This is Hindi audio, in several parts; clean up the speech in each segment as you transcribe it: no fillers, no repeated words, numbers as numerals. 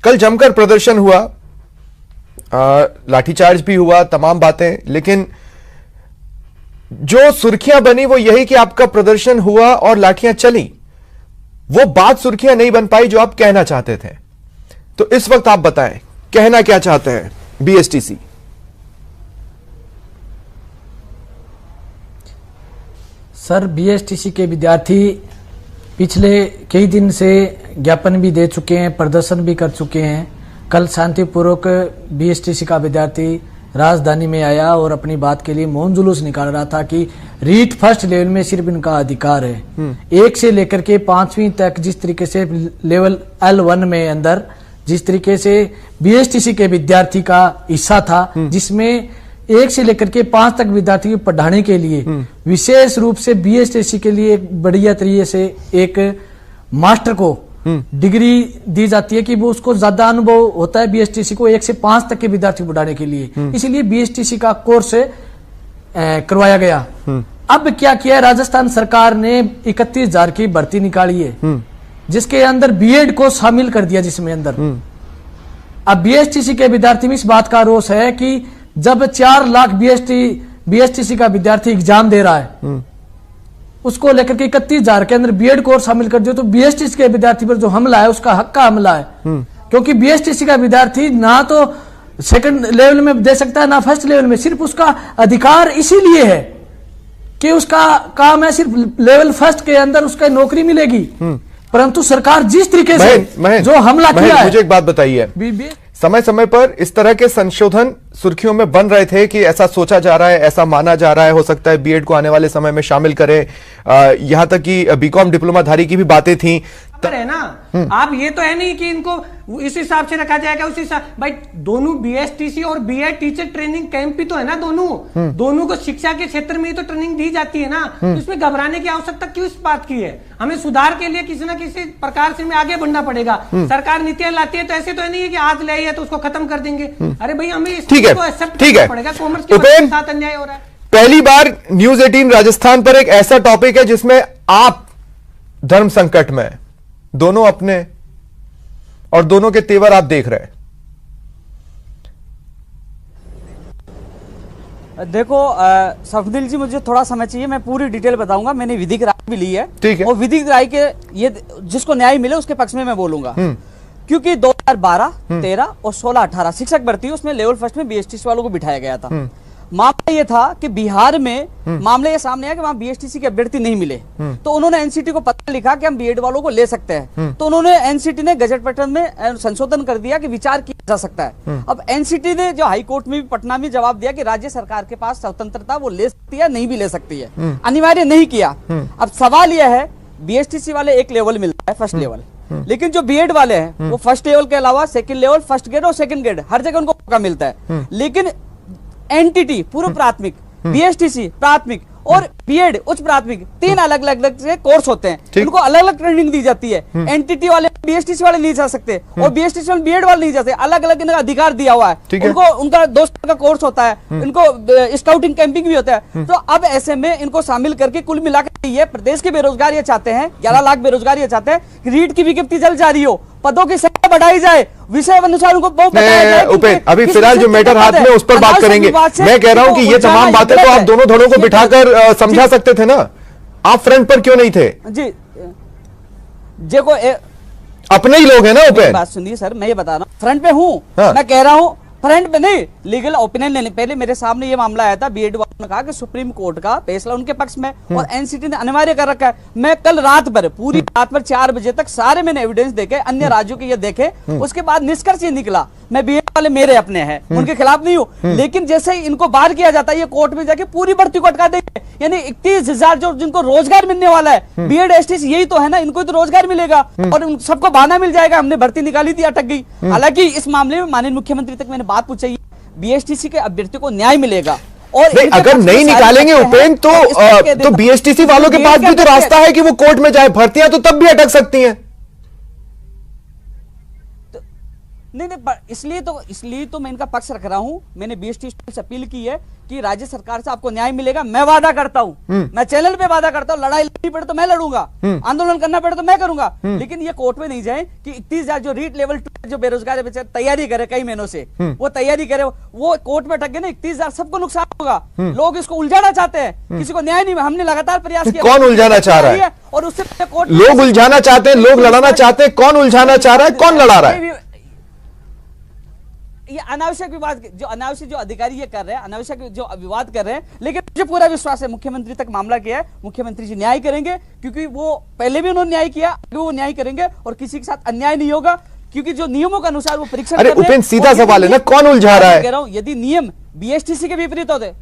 कल जमकर प्रदर्शन हुआ, लाठीचार्ज भी हुआ, तमाम बातें, लेकिन जो सुर्खियां बनी वो यही कि आपका प्रदर्शन हुआ और लाठियां चली। वो बात सुर्खियां नहीं बन पाई जो आप कहना चाहते थे। तो इस वक्त आप बताएं, कहना क्या चाहते हैं बीएसटीसी? सर, बीएसटीसी के विद्यार्थी पिछले कई दिन से ज्ञापन भी दे चुके हैं, प्रदर्शन भी कर चुके हैं। कल शांतिपूर्वक बीएसटीसी का विद्यार्थी राजधानी में आया और अपनी बात के लिए मौन जुलूस निकाल रहा था कि रीट फर्स्ट लेवल में सिर्फ इनका अधिकार है। 1 से लेकर के 5वीं तक जिस तरीके से लेवल L1 में अंदर जिस तरीके से बीएसटीसी के विद्यार्थी का हिस्सा था, जिसमें 1 से लेकर के 5 तक विद्यार्थी को पढ़ाने के लिए विशेष रूप से बीएसटीसी के लिए एक बढ़िया तरीके से एक मास्टर को डिग्री दी जाती है कि वो उसको ज्यादा अनुभव होता है बीएसटीसी को 1 से 5 तक के विद्यार्थी को पढ़ाने के लिए, इसीलिए बीएसटीसी का कोर्स करवाया गया। अब क्या किया है, राजस्थान सरकार ने 31,000 की भर्ती निकाली है, जिसके अंदर बीएड को शामिल कर दिया, जिसमें अंदर अब बीएसटीसी के विद्यार्थी में इस बात का रोष है कि जब 4 लाख बीएसटीसी का विद्यार्थी एग्जाम दे रहा है, उसको लेकर के 31,000 के अंदर बीएड कोर्स शामिल कर दिया, तो बीएसटीसी के विद्यार्थी पर जो हमला है उसका हक का हमला है। क्योंकि बीएसटीसी का विद्यार्थी ना तो सेकंड लेवल में दे सकता है ना फर्स्ट लेवल में, सिर्फ उसका अधिकार इसीलिए है कि उसका काम है सिर्फ लेवल फर्स्ट के अंदर उसका नौकरी मिलेगी। परंतु सरकार जिस तरीके से जो हमला किया है, मुझे एक बात बताइए, समय समय पर इस तरह के संशोधन सुर्खियों में बन रहे थे कि ऐसा सोचा जा रहा है, ऐसा माना जा रहा है, हो सकता है बीएड को आने वाले समय में शामिल करें, यहां तक कि बीकॉम डिप्लोमाधारी की भी बातें थी। है ना, आप ये तो है नहीं कि इनको इस हिसाब से रखा जाएगा, उस हिसाब भाई दोनों बीएसटीसी और बीएड टीचर ट्रेनिंग कैंप भी तो है ना, दोनों को शिक्षा के क्षेत्र में ही तो ट्रेनिंग दी जाती है ना, तो इसमें घबराने की आवश्यकता क्यों इस बात की है? हमें सुधार के लिए किसी ना किसी प्रकार से हमें आगे बढ़ना पड़ेगा। सरकार नीतियां लाती है तो ऐसे तो है नहीं है कि आज ले आई है तो उसको खत्म कर देंगे। अरे भाई हमें इसको एक्सेप्ट करना पड़ेगा। कॉमर्स के साथ अन्याय हो रहा है। पहली बार न्यूज 18 राजस्थान पर एक ऐसा टॉपिक है जिसमें आप धर्म संकट में, दोनों अपने और दोनों के तेवर आप देख रहे हैं। देखो सफदील जी, मुझे थोड़ा समय चाहिए, मैं पूरी डिटेल बताऊंगा। मैंने विधिक राय भी ली है, ठीक है, और विधिक राय के ये जिसको न्याय मिले उसके पक्ष में मैं बोलूंगा। क्योंकि 2012, 13 और 16, 18 शिक्षक भर्ती हुई, उसमें लेवल फर्स्ट में बीएसटीसी वालों को बिठाया गया था। मामला ये था कि बिहार में मामले ये सामने आया कि वहां बीएसटीसी के अभ्यर्थी नहीं मिले, तो उन्होंने एनसीटी को पत्र लिखा कि हम बीएड वालों को ले सकते हैं। तो उन्होंने एनसीटी ने गजट पैटर्न में संशोधन कर दिया कि विचार किया जा सकता है। अब एनसीटी ने जो हाई कोर्ट में भी, पटना में जवाब दिया कि राज्य सरकार के पास स्वतंत्रता, वो ले सकती है, नहीं भी ले सकती है, अनिवार्य नहीं किया। अब सवाल यह है, बीएसटीसी वाले एक लेवल मिलता है, फर्स्ट लेवल, लेकिन जो बीएड वाले हैं वो फर्स्ट लेवल के अलावा सेकंड लेवल, फर्स्ट ग्रेड और सेकंड ग्रेड हर जगह उनको मौका मिलता है। लेकिन एनटीटी पूर्व प्राथमिक, बीएसटीसी प्राथमिक और बीएड उच्च प्राथमिक, 3 अलग अलग से कोर्स होते हैं, उनको अलग अलग ट्रेनिंग दी जाती है। एनटीटी वाले बीएसटीसी वाले नहीं जा सकते और बीएसटीसी वाले बीएड वाले नहीं जा सकते, अलग अलग इनका अधिकार दिया हुआ है। उनको उनका 2 साल का कोर्स होता है, इनको स्काउटिंग कैंपिंग भी होता है। तो अब ऐसे में इनको शामिल करके कुल मिलाकर ये प्रदेश के बेरोजगार ये चाहते हैं, 11 लाख बेरोजगार ये चाहते हैं कि रीट की विज्ञप्ति जल्द जारी हो, पदों की संख्या बढ़ाई जाए, विषय अनुसार उनको बताया जाए। उपेंद्र, अभी फिलहाल जो मैटर हाथ में उस पर बात करेंगे। मैं कह रहा हूं कि ये तमाम बातें तो आप दोनों धड़ों को बिठाकर समझा सकते थे ना, आप फ्रंट पर क्यों नहीं थे? जी देखो, अपने ही लोग हैं ना उपेंद्र। बात सुनिए सर, मैं ये बता रहा हूँ, फ्रंट पे हूँ। मैं कह रहा हूँ फ्रंट पे नहीं, लीगल ओपिनियन लेने पहले मेरे सामने ये मामला आया था, बीएड वालों ने कहा कि सुप्रीम कोर्ट का फैसला उनके पक्ष में और एनसीटी ने अनिवार्य कर रखा है। मैं कल रात भर, पूरी रात भर 4 बजे तक सारे मैंने एविडेंस देखे, अन्य राज्यों के ये देखे, उसके बाद निष्कर्ष ये निकला, मैं बीएड वाले मेरे अपने हैं, उनके खिलाफ नहीं हूँ, लेकिन जैसे ही इनको बाहर किया जाता है, ये कोर्ट में जाके पूरी भर्ती को अटका देंगे। यानी 31,000 जो जिनको रोजगार मिलने वाला है, बीएड एसटीसी यही तो है ना, इनको तो रोजगार मिलेगा और सबको बहाना मिल जाएगा, हमने भर्ती निकाली थी, अटक गई। हालांकि इस मामले में माननीय मुख्यमंत्री तक मैंने बात पूछी, बीएसटीसी के अभ्यर्थियों को न्याय मिलेगा। और अगर नहीं निकालेंगे उपेंद्र तो बीएसटीसी वालों के पास भी तो रास्ता है कि वो कोर्ट में जाए, भर्तियां तो तब भी अटक सकती हैं। नहीं इसलिए तो मैं इनका पक्ष रख रहा हूं। मैंने बीएसटी से अपील की है कि राज्य सरकार से आपको न्याय मिलेगा। मैं वादा करता हूं, मैं चैनल पे वादा करता हूं, लड़ाई लड़नी पड़े तो मैं लड़ूंगा, आंदोलन करना पड़े तो मैं करूंगा, लेकिन ये कोर्ट में नहीं जाए कि 31,000 जो रीट लेवल 2 जो बेरोजगार बेचारे तैयारी करे कई महीनों से, वो तैयारी करे, वो कोर्ट में अटक गए ना, 31,000 सबको नुकसान होगा। लोग इसको उलझाना चाहते हैं, किसी को न्याय नहीं, हमने लगातार प्रयास किया। कौन उलझाना चाह रहा है? और उससे कोर्ट लोग उलझाना चाहते हैं, लोग लड़ाना चाहते हैं, कौन उलझाना चाह रहा है, कौन लड़ा रहा है? ये अनावश्यक विवाद जो अधिकारी ये कर रहे हैं, अनावश्यक जो विवाद कर रहे हैं, लेकिन मुझे पूरा विश्वास है मुख्यमंत्री तक मामला किया है, मुख्यमंत्री जी न्याय करेंगे, क्योंकि वो पहले भी उन्होंने न्याय किया, आगे वो न्याय करेंगे और किसी के साथ अन्याय नहीं होगा, क्योंकि जो नियमों के अनुसार वो परीक्षण अरे उपेंद्र, सीधा सवाल है ना, कौन उलझा रहा है? कह रहा हूं, यदि नियम बीएसटीसी के विपरीत होते,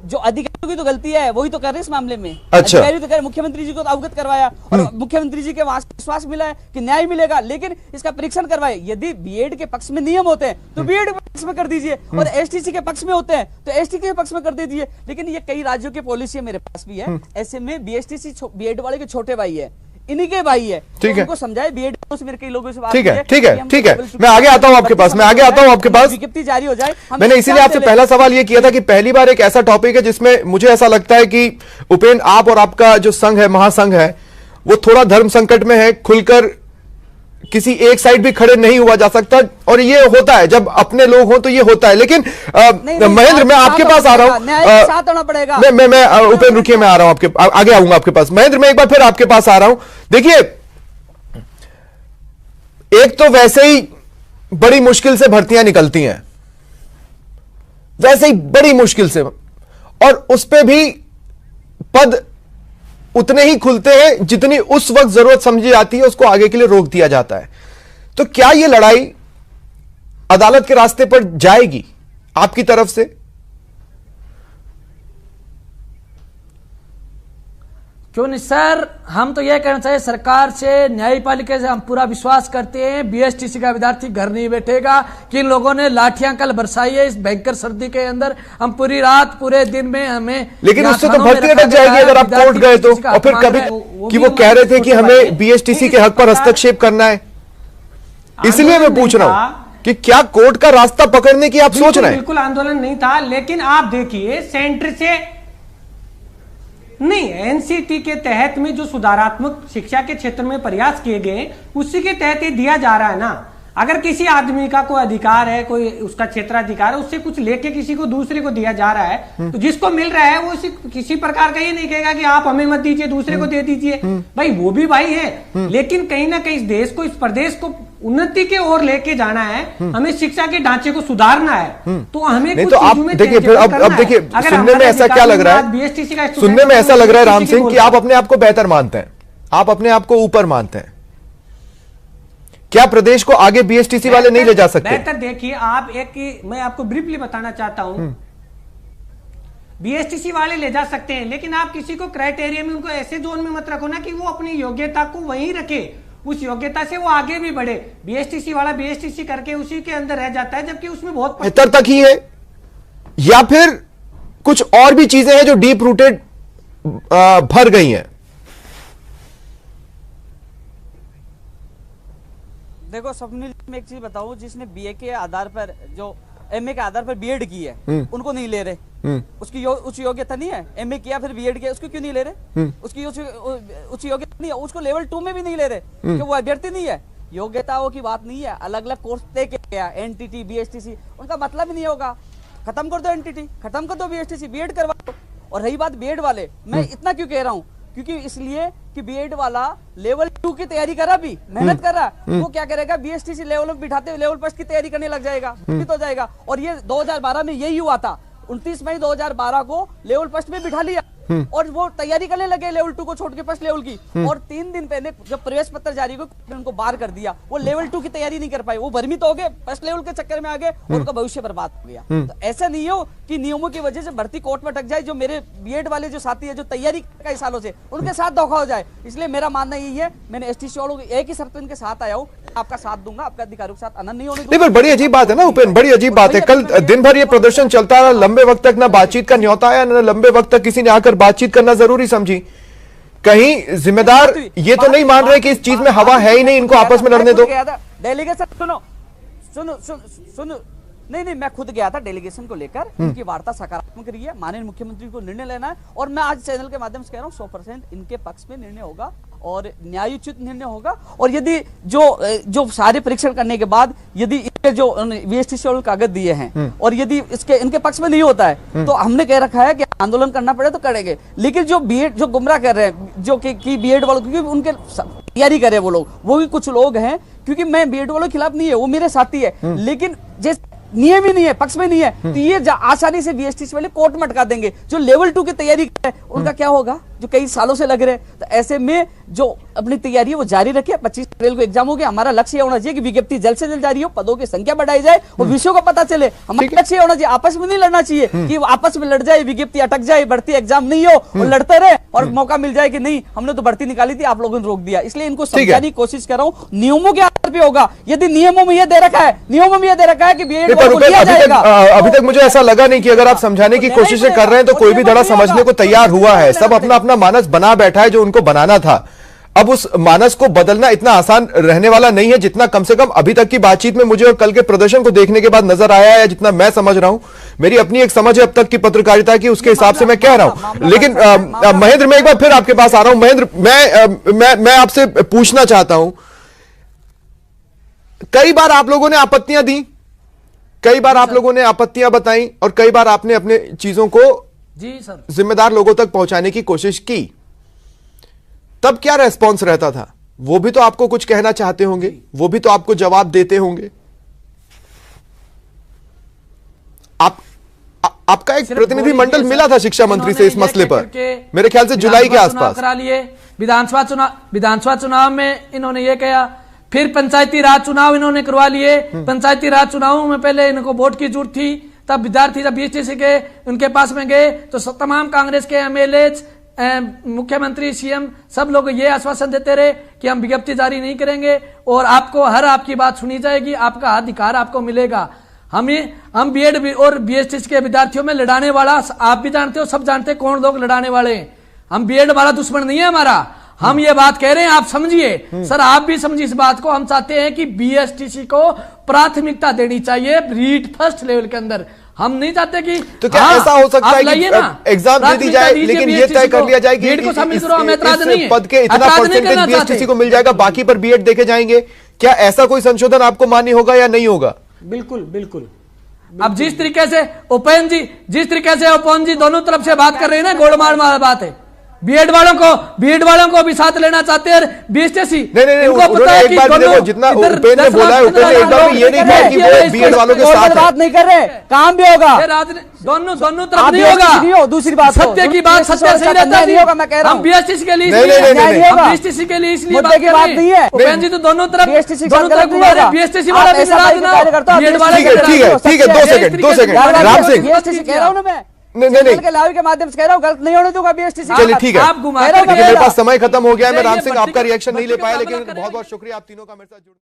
जो अधिकारियों की तो गलती है वही तो कर रहे हैं इस मामले में। अच्छा। अधिकारी तो कर, मुख्यमंत्री जी को तो अवगत करवाया और मुख्यमंत्री जी के वहां से विश्वास मिला है कि न्याय मिलेगा, लेकिन इसका परीक्षण करवाए। यदि बीएड के पक्ष में नियम होते हैं तो बीएड के पक्ष में कर दीजिए, और एसटीसी के पक्ष में होते हैं तो एसटी के पक्ष में कर दीजिए। लेकिन ये कई राज्यों की पॉलिसी मेरे पास भी है, ऐसे में बीएसटीसी बीएड वाले के छोटे भाई है, इन्हीं के भाई है, ठीक है, उनको समझाए। बीएड से मेरे कई लोगों से बात ठीक है, की ठीक है, कि हम ठीक है, लेवल मैं आगे आता हूं आपके पास, मैं आगे आता हूं आपके पास। विज्ञप्ति जारी हो जाए। मैंने इसीलिए आपसे पहला सवाल यह किया था कि पहली बार एक ऐसा टॉपिक है जिसमें मुझे ऐसा लगता है कि उपेंद्र, आप और आपका जो संघ है, महासंघ है, वो थोड़ा धर्म संकट में है, खुलकर किसी एक साइड भी खड़े नहीं हुआ जा सकता, और ये होता है जब अपने लोग हों तो ये होता है। लेकिन महेंद्र, मैं आपके पास आ रहा हूं, साथ होना पड़ेगा। मैं उपेंद्र रुकिए, मैं आ रहा हूं आपके आगे, आऊंगा आपके पास। महेंद्र, मैं एक बार फिर आपके पास आ रहा हूं। देखिए, एक तो वैसे ही बड़ी मुश्किल से भर्तियां निकलती हैं, वैसे ही बड़ी मुश्किल से, और उस पे भी पद उतने ही खुलते हैं जितनी उस वक्त जरूरत समझी जाती है, उसको आगे के लिए रोक दिया जाता है। तो क्या यह लड़ाई अदालत के रास्ते पर जाएगी आपकी तरफ से? क्यों नहीं सर, हम तो यह कहना चाहिए सरकार से, न्यायपालिका से हम पूरा विश्वास करते हैं। बीएसटीसी का विद्यार्थी घर नहीं बैठेगा कि इन लोगों ने लाठियां कल बरसाई है इस भयंकर सर्दी के अंदर। हम पूरी रात पूरे दिन में हमें, लेकिन उससे तो भर्ती अटक जाएगी अगर आप कोर्ट गए तो। और फिर कभी कि वो कह रहे थे कि हमें बीएसटीसी के हक पर हस्तक्षेप करना है, इसलिए मैं पूछ रहा हूं कि क्या कोर्ट का रास्ता पकड़ने की आप सोच रहे हैं? बिल्कुल आंदोलन नहीं था, लेकिन आप देखिए सेंटर से नहीं, एनसीटी के तहत में जो सुधारात्मक शिक्षा के क्षेत्र में प्रयास किए गए उसी के तहत ये दिया जा रहा है ना। अगर किसी आदमी का कोई अधिकार है, कोई उसका क्षेत्राधिकार है, उससे कुछ लेके किसी को दूसरे को दिया जा रहा है, तो जिसको मिल रहा है वो किसी प्रकार का ये नहीं कहेगा कि आप हमें मत दीजिए, दूसरे को दे दीजिए। भाई वो भी भाई है, लेकिन कहीं ना कहीं इस देश को, इस प्रदेश को उन्नति के ओर लेके जाना है, हमें शिक्षा के ढांचे को सुधारना है, तो हमें नहीं, तो आप देखिए, फिर अब देखिए, सुनने में ऐसा क्या लग रहा है, सुनने में ऐसा लग रहा है राम सिंह कि आप अपने आप को बेहतर मानते हैं, आप अपने आप को ऊपर मानते हैं। क्या प्रदेश को आगे बीएसटीसी वाले नहीं ले जा सकते? बेहतर देखिए, आप मैं आपको ब्रीफली बताना चाहता हूं, बीएसटीसी वाले ले जा सकते हैं, लेकिन आप किसी को क्राइटेरिया में, उनको ऐसे जोन में मत रखो ना कि वो अपनी योग्यता को वहीं रखे, उस योग्यता से वो आगे भी बढ़े। बीएसटीसी वाला बीएसटीसी करके उसी के अंदर रह जाता है, जबकि उसमें बहुत बेहतर तक ही है, या फिर कुछ और भी चीजें हैं जो डीप रूटेड भर गई हैं? देखो स्वप्निल, मैं एक चीज बताऊं, जिसने बीए के आधार पर, जो एमए के आधार पर बीएड की है, उनको नहीं ले रहे, उसकी उच्च योग्यता नहीं है, एमए किया फिर बीएड किया, उसको क्यों नहीं ले रहे? उसकी उच्च योग्यता नहीं है, उसको लेवल 2 में भी नहीं ले रहे, क्योंकि वो अभ्यर्थी नहीं है। योग्यताओं की बात नहीं है, अलग अलग कोर्स तय किया, एनटीटी, बीएसटीसी, उनका मतलब ही नहीं होगा। खत्म कर दो एनटीटी, खत्म कर दो बीएसटीसी, बीएड करवा दो। और रही बात बीएड वाले, मैं इतना क्यों कह रहा हूँ, क्योंकि इसलिए कि बीएड वाला लेवल 2 की तैयारी कर रहा, भी मेहनत कर रहा, वो क्या करेगा, बीएसटीसी लेवल में बिठाते लेवल फर्स्ट की तैयारी करने लग जाएगा, हो जाएगा। और ये 2012 में यही हुआ था, 29 मई 2012 को लेवल फर्स्ट में बिठा लिया, और वो तैयारी करने लगे लेवल 2 को छोड़ के फर्स्ट लेवल की, और 3 दिन पहले जब प्रवेश पत्र जारी को उनको बाहर कर दिया, वो लेवल 2 की तैयारी नहीं कर पाए, वो भ्रमित हो गए, फर्स्ट लेवल के चक्कर में आ गए, और उनका भविष्य बर्बाद हो गया। तो ऐसा नहीं हो कि नियमों की वजह से भर्ती कोर्ट में अटक जाए, जो मेरे बीएड वाले जो साथी है, जो तैयारी कई सालों से, उनके साथ धोखा हो जाए। इसलिए मेरा मानना यही है, मैंने एसटीसी वालों की एक ही शर्त इनके साथ आया हूँ, आपका साथ दूंगा, आपका अधिकारियों के साथ अनंत नहीं होने दूंगा। नहीं, बड़ी अजीब बात है ना उपेंद्र, बड़ी अजीब बात है। कल दिन भर ये प्रदर्शन चलता रहा, लंबे वक्त तक ना बातचीत का न्योता आया, ना लंबे वक्त तक किसी ने आकर बातचीत करना जरूरी समझी। कहीं जिम्मेदार ये तो नहीं मान रहे कि इस चीज में हवा है ही नहीं, इनको आपस में लड़ने दो? डेलीगेशन सुनो सुनो सुनो सुनो नहीं नहीं, मैं खुद गया था डेलीगेशन को लेकर, उनकी वार्ता सकारात्मक रही है, माननीय मुख्यमंत्री को निर्णय लेना है, और मैं आज चैनल के माध्यम से कह रहा हूँ 100% इनके पक्ष में निर्णय होगा और न्यायोचित निर्णय होगा। और यदि जो सारे परीक्षण करने के बाद यदि इनके जो वीएसटीसी वाले कागज दिए हैं और यदि इसके इनके पक्ष में नहीं होता है तो हमने कह रखा है कि आंदोलन करना पड़े तो करेंगे। लेकिन जो बीएड जो गुमराह कर रहे हैं, जो कि बीएड वालों, क्योंकि उनके तैयारी कर रहे हैं वो लोग, वो भी कुछ लोग हैं, क्योंकि मैं बीएड वालों के खिलाफ नहीं है, वो मेरे साथी है, लेकिन जैसे नियम ही नहीं है, पक्ष में नहीं है, तो ये आसानी से बीएसटीसी वाले कोर्ट में अटका देंगे। जो लेवल 2 की तैयारी कर रहे हैं उनका क्या होगा, जो कई सालों से लग रहे हैं। तो ऐसे में जो अपनी तैयारी है वो जारी रखे। 25 अप्रैल को एग्जाम हो गया, हमारा लक्ष्य होना चाहिए कि विज्ञप्ति जल्द से जल्द जारी हो, पदों की संख्या बढ़ाई जाए और विषयों का पता चले। हमारा लक्ष्य होना चाहिए, आपस में नहीं लड़ना चाहिए कि आपस में लड़ जाए, विज्ञप्ति अटक जाए, भर्ती एग्जाम नहीं हो और लड़ते रहे और मौका मिल जाए कि नहीं हमने तो भर्ती निकाली थी, आप लोगों ने रोक दिया। इसलिए इनको समझाने की कोशिश कर रहा हूँ, नियमों के आधार पर होगा। यदि नियमों में यह दे रखा है, नियमों में यह दे रखा है कि बीएड को लिया जाएगा, अभी तक मुझे ऐसा लगा नहीं कि अगर आप समझाने की कोशिशें कर रहे हैं तो कोई भी धड़ा समझने को तैयार हुआ है। सब अपना अपना मानस बना बैठा है जो उनको बनाना था। अब उस मानस को बदलना इतना आसान रहने वाला नहीं है जितना कम से कम अभी तक की बातचीत में मुझे और कल के प्रदर्शन को देखने के बाद नजर आया है, जितना मैं समझ रहा हूं। मेरी अपनी एक समझ है अब तक की पत्रकारिता की, उसके हिसाब से मैं कह रहा हूं। लेकिन महेंद्र, मैं एक बार फिर आपके पास आ रहा हूं। महेंद्र, मैं आपसे पूछना चाहता हूं, कई बार आप लोगों ने आपत्तियां दी, कई बार आप लोगों ने आपत्तियां बताई और कई बार आपने अपने चीजों को जी सर जिम्मेदार लोगों तक पहुंचाने की कोशिश की। तब क्या रेस्पॉन्स रहता था? वो भी तो आपको कुछ कहना चाहते होंगे, वो भी तो आपको जवाब देते होंगे। आपका एक प्रतिनिधि मंडल मिला था शिक्षा मंत्री से इस मसले पर, मेरे ख्याल से जुलाई के आसपास करा लिए। विधानसभा चुनाव में इन्होंने ये कहा, फिर पंचायती राज चुनाव इन्होंने करवा लिए। पंचायती राज चुनावों में पहले इनको वोट की जरूरत थी, तब विद्यार्थी जब बीएसटीसी के उनके पास में गए तो तमाम कांग्रेस के एमएलए, मुख्यमंत्री, सीएम सब लोग ये आश्वासन देते रहे कि हम विज्ञप्ति जारी नहीं करेंगे और आपको आपकी बात सुनी जाएगी, आपका अधिकार आपको मिलेगा। हम बीएड और बीएसटीसी के विद्यार्थियों में लड़ाने वाला आप भी जानते हो, सब जानते हैं कौन लोग लड़ाने वाले हैं। हम बीएड वाला दुश्मन नहीं है हमारा, हम ये बात कह रहे हैं, आप समझिए सर, आप भी समझिए इस बात को। हम चाहते हैं कि बीएसटीसी को प्राथमिकता देनी चाहिए रीट फर्स्ट लेवल के अंदर। हम नहीं चाहते कि तो क्या ऐसा हो सकता है कि एग्जाम दे दी जाए लेकिन ये तय कर लिया जाए कि इस पद के इतना परसेंटेज बीएसटीसी को मिल जाएगा, बाकी पर बीएड देखे जाएंगे? क्या ऐसा कोई संशोधन आपको मान्य होगा या नहीं होगा? बिल्कुल बिल्कुल। अब जिस तरीके से उपेंद्र जी दोनों तरफ से बात कर रहे हैं ना, गोलमाल वाला बात है। बीएड वालों को भी साथ लेना चाहते हैं बीएसटीसी। नहीं, इनको पता है कि देखो, जितना उपेंद्र ने बोला है, उपेंद्र ने एकदम ये नहीं कहा कि वो बीएड वालों के साथ बात नहीं कर रहे, काम भी होगा, दोनों तरफ नहीं होगा। दूसरी बात, सत्य की बात सत्य सही रहता नहीं होगा। मैं कह रहा हूं बीएसटीसी के लिए बीएसटीसी के लिए इसलिए बात नहीं है। उपेंद्र जी तो दोनों तरफ बीएसटीसी बीएसटीसी वाला भी ठीक है, 2 सेकंड राम सिंह, बीएसटीसी कह रहा हूं ना मैं, नहीं के लाइव के माध्यम से कह रहा हूं, गलत नहीं होने दूंगा बीएसटीसी। चलिए ठीक है, आप घुमा मेरे पास समय खत्म हो गया है, मैं राम सिंह आपका रिएक्शन नहीं ले पाया, लेकिन बहुत बहुत शुक्रिया आप तीनों का मेरे साथ जुड़